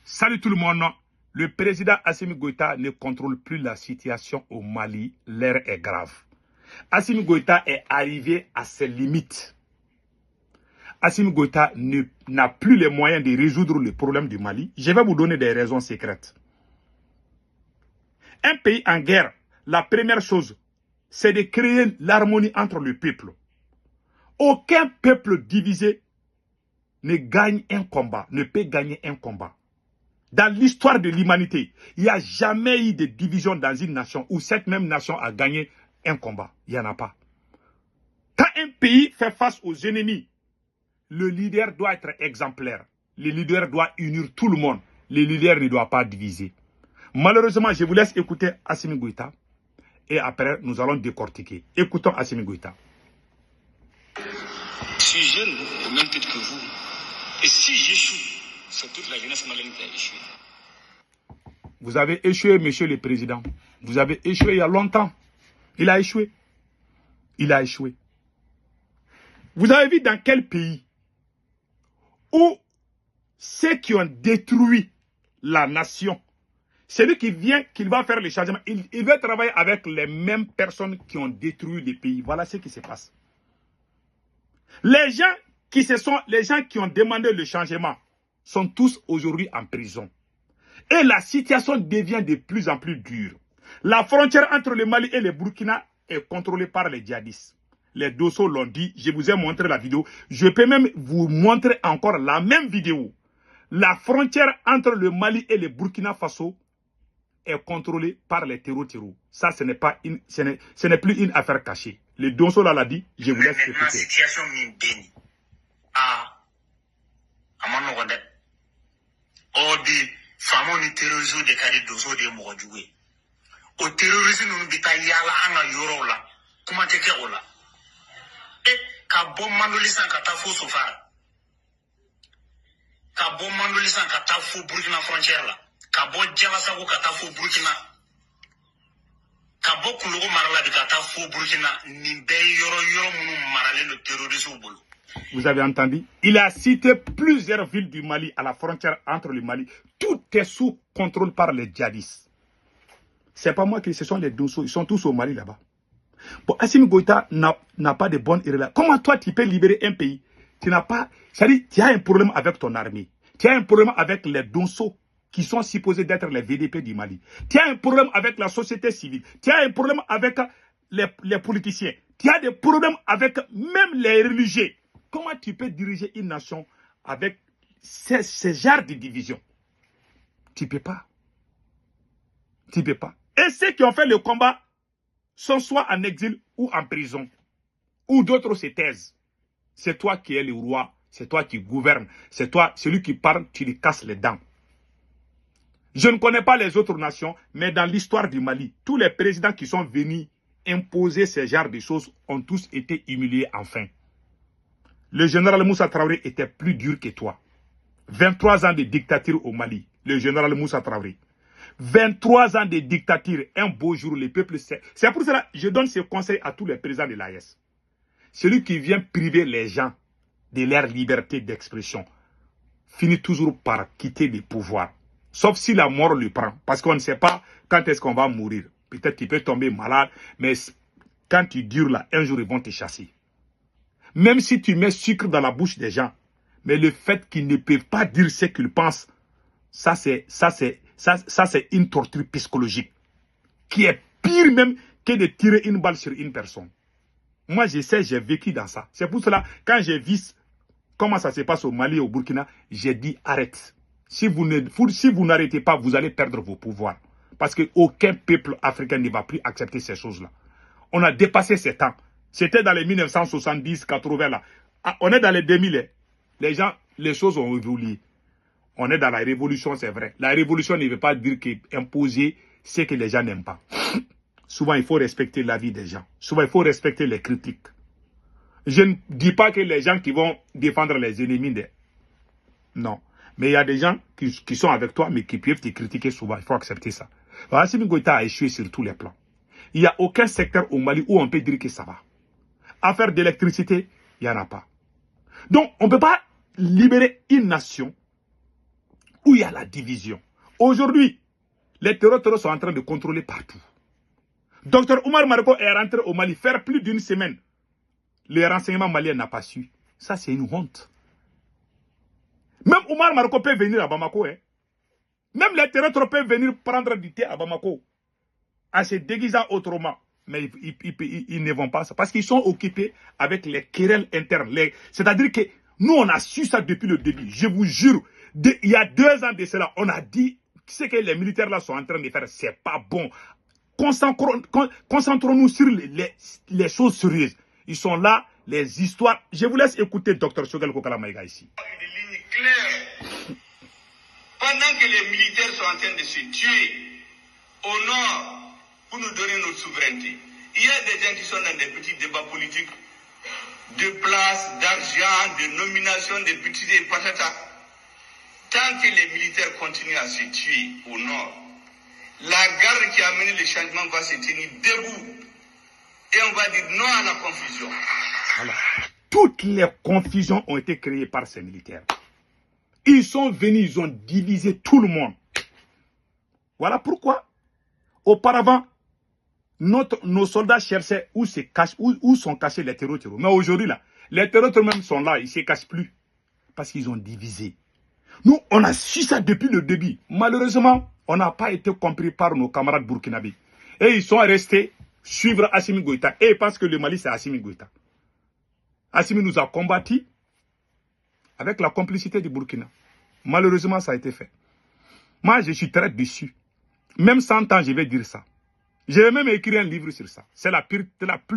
Salut tout le monde. Le président Assimi Goïta ne contrôle plus la situation au Mali. L'heure est grave. Assimi Goïta est arrivé à ses limites. Assimi Goïta n'a plus les moyens de résoudre le problème du Mali. Je vais vous donner des raisons secrètes. Un pays en guerre, la première chose, c'est de créer l'harmonie entre le peuple. Aucun peuple divisé ne gagne un combat, ne peut gagner un combat. Dans l'histoire de l'humanité, il n'y a jamais eu de division dans une nation où cette même nation a gagné un combat. Il n'y en a pas. Quand un pays fait face aux ennemis, le leader doit être exemplaire. Le leader doit unir tout le monde. Le leader ne doit pas diviser. Malheureusement, je vous laisse écouter Assimi Goïta et après, nous allons décortiquer. Écoutons Assimi Goïta. Je suis jeune au même titre que vous. Et si j'échoue, c'est toute la jeunesse malienne qui a échoué. Vous avez échoué, monsieur le président. Vous avez échoué il y a longtemps. Il a échoué. Il a échoué. Vous avez vu dans quel pays où ceux qui ont détruit la nation, celui qui vient, qui va faire le changement, il va travailler avec les mêmes personnes qui ont détruit le pays. Voilà ce qui se passe. Les gens qui ont demandé le changement sont tous aujourd'hui en prison. Et la situation devient de plus en plus dure. La frontière entre le Mali et le Burkina est contrôlée par les djihadistes. Les Dosso l'ont dit, je vous ai montré la vidéo. Je peux même vous montrer encore la même vidéo. La frontière entre le Mali et le Burkina Faso est contrôlée par les terreaux. Ça, ce n'est plus une affaire cachée. Le Dosso l'a dit, je vous laisse écouter. La situation est Odi famo ni terrorisme de kadi doso de mo juwe o terrorisme no bita yala anga yoro la kuma teke ola e ka bom mandoli san ka ta fo sofara ka bom mandoli san ka ta fo Burkina frontière la ka bo jala sa ko ka ta fo Burkina ka bo kulo marala de ka ta fo Burkina ni be yoro munu marale le terrorisme bolo. Vous avez entendu? Il a cité plusieurs villes du Mali à la frontière entre le Mali. Tout est sous contrôle par les djihadistes. C'est pas moi qui, ce sont les Dosso. Ils sont tous au Mali là-bas. Bon, Assimi Goïta n'a pas de bonne irrélation. Comment toi tu peux libérer un pays? Tu n'as pas. C'est-à-dire, tu as un problème avec ton armée. Tu as un problème avec les Dosso qui sont supposés d'être les VDP du Mali. Tu as un problème avec la société civile. Tu as un problème avec les politiciens. Tu as des problèmes avec même les religieux. Comment tu peux diriger une nation avec ce genre de division? Tu ne peux pas. Tu ne peux pas. Et ceux qui ont fait le combat sont soit en exil ou en prison. Ou d'autres se taisent. C'est toi qui es le roi. C'est toi qui gouvernes. C'est toi, celui qui parle, tu lui casses les dents. Je ne connais pas les autres nations, mais dans l'histoire du Mali, tous les présidents qui sont venus imposer ce genre de choses ont tous été humiliés enfin. Le général Moussa Traoré était plus dur que toi. 23 ans de dictature au Mali. Le général Moussa Traoré. 23 ans de dictature. Un beau jour, le peuple sait. C'est pour cela que je donne ce conseil à tous les présidents de l'AES. Celui qui vient priver les gens de leur liberté d'expression finit toujours par quitter le pouvoir. Sauf si la mort le prend. Parce qu'on ne sait pas quand est-ce qu'on va mourir. Peut-être qu'il peut tomber malade. Mais quand tu dures là, un jour ils vont te chasser. Même si tu mets sucre dans la bouche des gens, mais le fait qu'ils ne peuvent pas dire ce qu'ils pensent, ça c'est une torture psychologique qui est pire même que de tirer une balle sur une personne. Moi je sais, j'ai vécu dans ça. C'est pour cela, quand j'ai vu comment ça se passe au Mali et au Burkina, j'ai dit arrête. Si vous n'arrêtez pas, vous allez perdre vos pouvoirs. Parce qu'aucun peuple africain ne va plus accepter ces choses-là. On a dépassé ces temps. C'était dans les 1970, 80 là. Ah, on est dans les 2000. Les gens, les choses ont évolué. On est dans la révolution, c'est vrai. La révolution ne veut pas dire qu'imposer ce que les gens n'aiment pas. Souvent, il faut respecter l'avis des gens. Souvent, il faut respecter les critiques. Je ne dis pas que les gens qui vont défendre les ennemis, non. Mais il y a des gens qui sont avec toi, mais qui peuvent te critiquer souvent. Il faut accepter ça. Assimi Goïta a échoué sur tous les plans. Il n'y a aucun secteur au Mali où on peut dire que ça va. Affaire d'électricité, il n'y en a pas. Donc, on ne peut pas libérer une nation où il y a la division. Aujourd'hui, les terroristes sont en train de contrôler partout. Docteur Oumar Marko est rentré au Mali faire plus d'une semaine. Les renseignements maliens n'ont pas su. Ça, c'est une honte. Même Oumar Marko peut venir à Bamako. Hein. Même les terroristes peuvent venir prendre du thé à Bamako. En se déguisant autrement. Mais ils ne vont pas ça. Parce qu'ils sont occupés avec les querelles internes. C'est-à-dire que nous, on a su ça depuis le début. Je vous jure. Il y a 2 ans de cela, on a dit ce que les militaires là sont en train de faire, c'est pas bon. Concentrons-nous sur les choses sérieuses. Ils sont là, les histoires. Je vous laisse écouter Dr Choguel Kokala Maïga ici. Des lignes claires. Pendant que les militaires sont en train de se tuer au nord pour nous donner notre souveraineté, il y a des gens qui sont dans des petits débats politiques de place, d'argent, de nomination, de petits patatas. Tant que les militaires continuent à se tuer au nord, la garde qui a mené le changement va se tenir debout. Et on va dire non à la confusion. Voilà. Toutes les confusions ont été créées par ces militaires. Ils sont venus, ils ont divisé tout le monde. Voilà pourquoi, auparavant, nos soldats cherchaient où sont cachés les terroristes. Mais aujourd'hui, là, les terroristes même sont là, ils ne se cachent plus. Parce qu'ils ont divisé. Nous, on a su ça depuis le début. Malheureusement, on n'a pas été compris par nos camarades burkinabés. Et ils sont restés suivre Assimi Goïta. Et ils pensent que le Mali, c'est Assimi Goïta. Assimi nous a combattus avec la complicité du Burkina. Malheureusement, ça a été fait. Moi, je suis très déçu. Même 100 ans, je vais dire ça. Je vais même écrire un livre sur ça. C'est la plus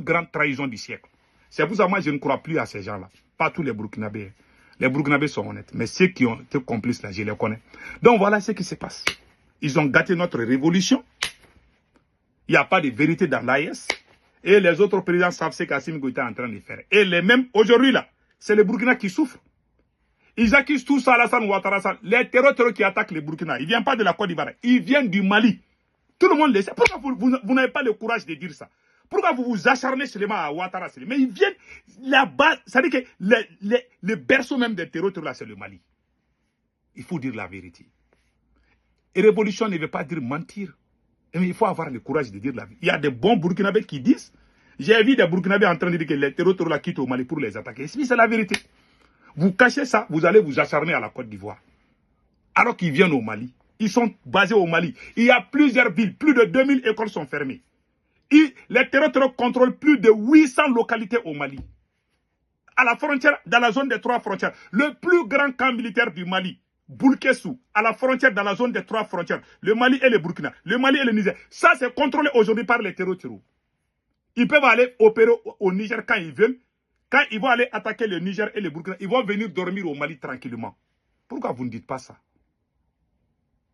grande trahison du siècle. C'est pour ça que moi, je ne crois plus à ces gens-là. Pas tous les Burkinabés. Les Burkinabés sont honnêtes. Mais ceux qui ont été complices, là, je les connais. Donc voilà ce qui se passe. Ils ont gâté notre révolution. Il n'y a pas de vérité dans l'AES. Et les autres présidents savent ce qu'Assimi Goïta est en train de faire. Et les mêmes, aujourd'hui, là, c'est les Burkina qui souffrent. Ils accusent tout ça, Alassane Ouattara. Les terroristes qui attaquent les Burkina, ils ne viennent pas de la Côte d'Ivoire. Ils viennent du Mali. Tout le monde le sait. Pourquoi vous n'avez pas le courage de dire ça? Pourquoi vous vous acharnez seulement à Ouattara? Mais ils viennent là-bas. Ça veut dire que le berceau même des terroristes, là, c'est le Mali. Il faut dire la vérité. Et révolution ne veut pas dire mentir. Mais il faut avoir le courage de dire la vérité. Il y a des bons Burkinabés qui disent. J'ai vu des Burkinabés en train de dire que les terroristes là quittent au Mali pour les attaquer. C'est la vérité. Vous cachez ça, vous allez vous acharner à la Côte d'Ivoire. Alors qu'ils viennent au Mali. Ils sont basés au Mali. Il y a plusieurs villes. Plus de 2000 écoles sont fermées. Les terroristes contrôlent plus de 800 localités au Mali. À la frontière, dans la zone des 3 frontières. Le plus grand camp militaire du Mali, Boulkessou, à la frontière, dans la zone des 3 frontières. Le Mali et le Burkina. Le Mali et le Niger. Ça, c'est contrôlé aujourd'hui par les terroristes. Ils peuvent aller opérer au Niger quand ils veulent. Quand ils vont aller attaquer le Niger et le Burkina, ils vont venir dormir au Mali tranquillement. Pourquoi vous ne dites pas ça?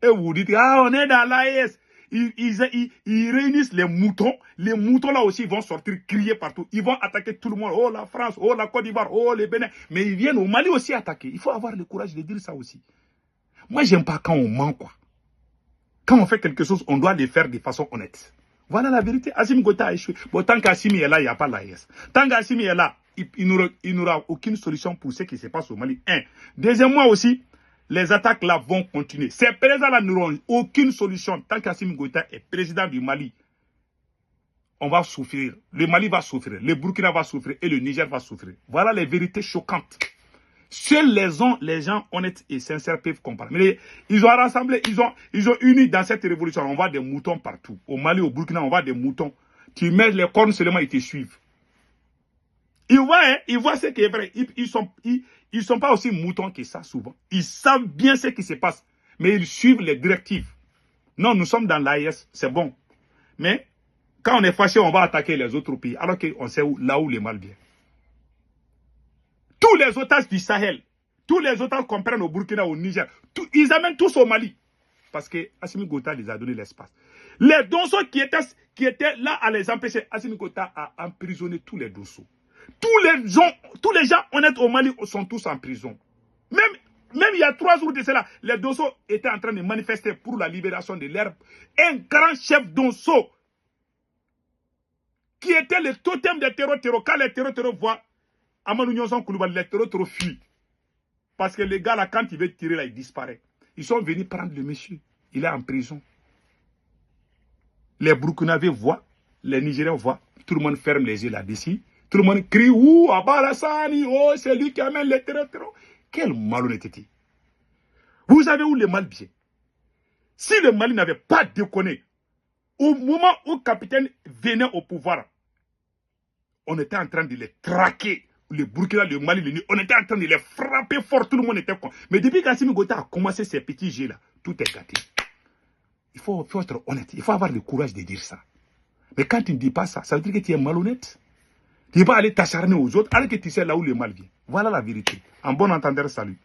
Et vous dites, ah, on est dans l'AES. Ils réunissent les moutons. Les moutons là aussi vont sortir crier partout. Ils vont attaquer tout le monde. Oh la France, oh la Côte d'Ivoire, oh les Bénin. Mais ils viennent au Mali aussi attaquer. Il faut avoir le courage de dire ça aussi. Moi, j'aime pas quand on ment, quoi. Quand on fait quelque chose, on doit le faire de façon honnête. Voilà la vérité. Assimi Goïta a échoué. Bon, tant qu'Assimi est là, il n'y a pas l'AES. Tant qu'Assimi est là, il n'aura aucune solution pour ce qui se passe au Mali. Deuxièmement aussi, les attaques là vont continuer. Ces présidents-là n'auront aucune solution. Tant qu'Assimi Goïta est président du Mali, on va souffrir. Le Mali va souffrir, le Burkina va souffrir et le Niger va souffrir. Voilà les vérités choquantes. Seuls les gens honnêtes et sincères peuvent comprendre. Mais ils ont rassemblé, ils ont uni dans cette révolution. On voit des moutons partout. Au Mali, au Burkina, on voit des moutons. Tu mets les cornes seulement, ils te suivent. Ils voient ce qui est vrai. Ils sont pas aussi moutons que ça souvent. Ils savent bien ce qui se passe. Mais ils suivent les directives. Non, nous sommes dans l'AES, c'est bon. Mais quand on est fâché, on va attaquer les autres pays. Alors qu'on sait là où le mal vient. Tous les otages du Sahel, tous les otages qu'on prenne au Burkina, au Niger, ils amènent tous au Mali. Parce que Assimi Goïta les a donné l'espace. Les Donsos qui étaient là à les empêcher, Assimi Goïta a emprisonné tous les Donsos. Tous les gens honnêtes au Mali sont tous en prison. Même il y a 3 jours de cela, les Donsos étaient en train de manifester pour la libération de l'herbe. Un grand chef Donso qui était le totem des terreurs. Quand les terreurs voient Amadou Nyonson Koulibaly, les terreurs fuient. Parce que les gars là, quand ils veulent tirer là, ils disparaissent. Ils sont venus prendre le monsieur. Il est en prison. Les Burkinabés voient, les Nigériens voient. Tout le monde ferme les yeux là-dessus. Tout le monde crie, ouh, Abalassani, oh, c'est lui qui amène les terreurs. Quelle malhonnêteté. Vous avez où le mal bien? Si le Mali n'avait pas déconné, au moment où le capitaine venait au pouvoir, on était en train de les traquer. Le Burkina, le Mali, on était en train de les frapper fort. Tout le monde était con. Mais depuis qu'Assimi Goïta a commencé ces petits jeux-là, tout est gâté. Il faut être honnête. Il faut avoir le courage de dire ça. Mais quand tu ne dis pas ça, ça veut dire que tu es malhonnête. Tu vas aller t'acharner aux autres alors que tu sais là où le mal vient. Voilà la vérité. En bon entendeur, salut.